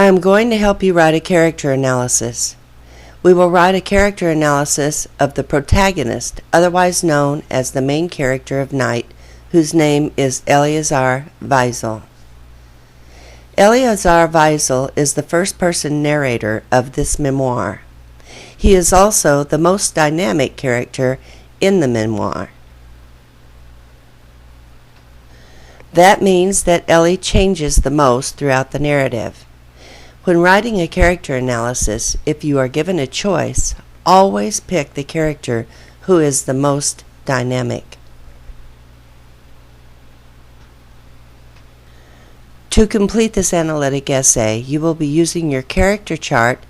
I am going to help you write a character analysis. We will write a character analysis of the protagonist, otherwise known as the main character of Night, whose name is Eleazar Weisel. Eleazar Weisel is the first-person narrator of this memoir. He is also the most dynamic character in the memoir. That means that Ellie changes the most throughout the narrative. When writing a character analysis, if you are given a choice, always pick the character who is the most dynamic. To complete this analytic essay, you will be using your character chart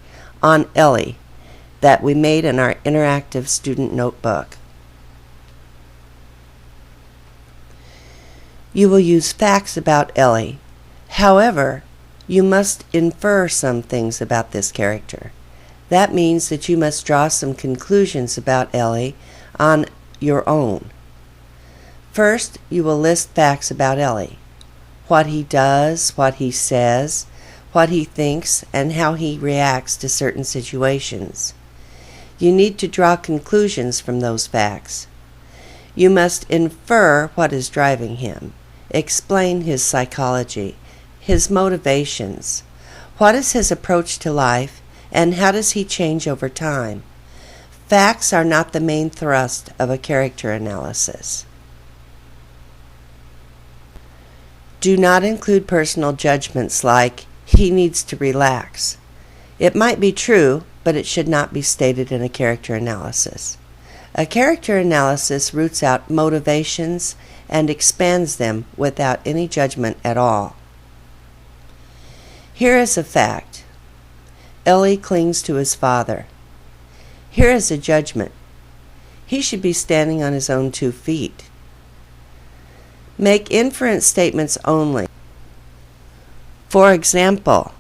on Ellie that we made in our interactive student notebook. You will use facts about Ellie. However, you must infer some things about this character. That means that you must draw some conclusions about Ellie on your own. First, you will list facts about Ellie: what he does, what he says, what he thinks, and how he reacts to certain situations. You need to draw conclusions from those facts. You must infer what is driving him, explain his psychology, his motivations. What is his approach to life, and how does he change over time? Facts are not the main thrust of a character analysis. Do not include personal judgments like, he needs to relax. It might be true, but it should not be stated in a character analysis. A character analysis roots out motivations and expands them without any judgment at all. Here is a fact. Ellie clings to his father. Here is a judgment. He should be standing on his own 2 feet. Make inference statements only. For example,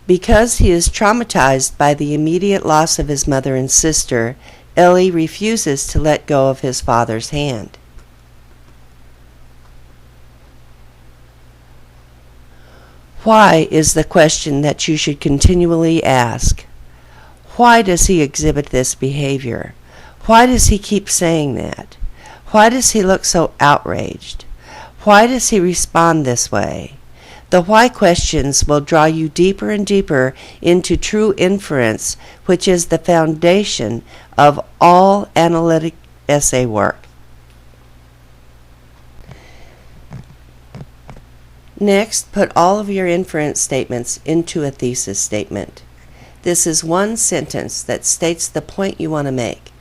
because he is traumatized by the immediate loss of his mother and sister, Ellie refuses to let go of his father's hand. Why is the question that you should continually ask. Why does he exhibit this behavior? Why does he keep saying that? Why does he look so outraged? Why does he respond this way? The why questions will draw you deeper and deeper into true inference, which is the foundation of all analytic essay work. Next, put all of your inference statements into a thesis statement. This is one sentence that states the point you want to make.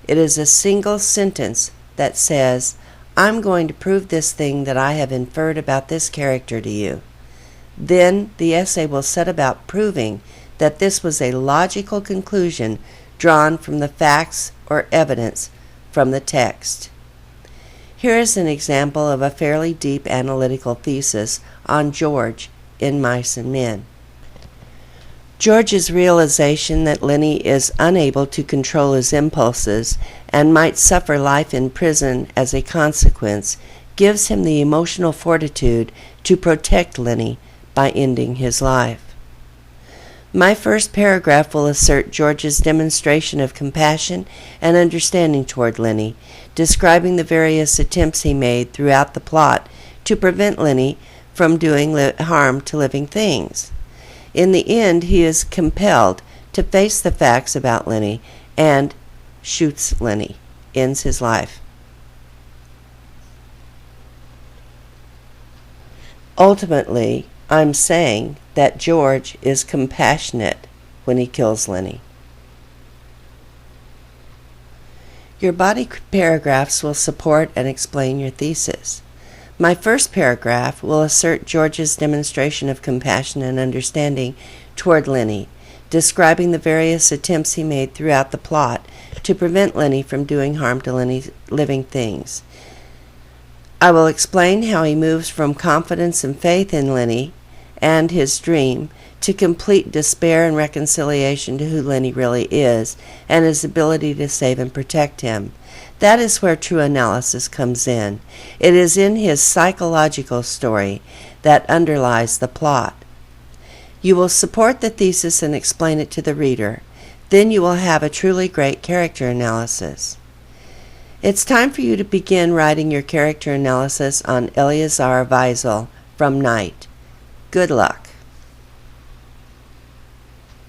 It is a single sentence that says, I'm going to prove this thing that I have inferred about this character to you. Then the essay will set about proving that this was a logical conclusion drawn from the facts or evidence from the text. Here is an example of a fairly deep analytical thesis on George in Mice and Men. George's realization that Lenny is unable to control his impulses and might suffer life in prison as a consequence gives him the emotional fortitude to protect Lenny by ending his life. My first paragraph will assert George's demonstration of compassion and understanding toward Lenny, describing the various attempts he made throughout the plot to prevent Lenny from doing harm to living things. In the end, he is compelled to face the facts about Lenny and shoots Lenny, ends his life. Ultimately, I'm saying that George is compassionate when he kills Lenny. Your body paragraphs will support and explain your thesis. My first paragraph will assert George's demonstration of compassion and understanding toward Lenny, describing the various attempts he made throughout the plot to prevent Lenny from doing harm to Lenny's living things. I will explain how he moves from confidence and faith in Lenny and his dream to complete despair and reconciliation to who Lenny really is and his ability to save and protect him. That is where true analysis comes in. It is in his psychological story that underlies the plot. You will support the thesis and explain it to the reader. Then you will have a truly great character analysis. It's time for you to begin writing your character analysis on Eleazar Weisel from Night. Good luck.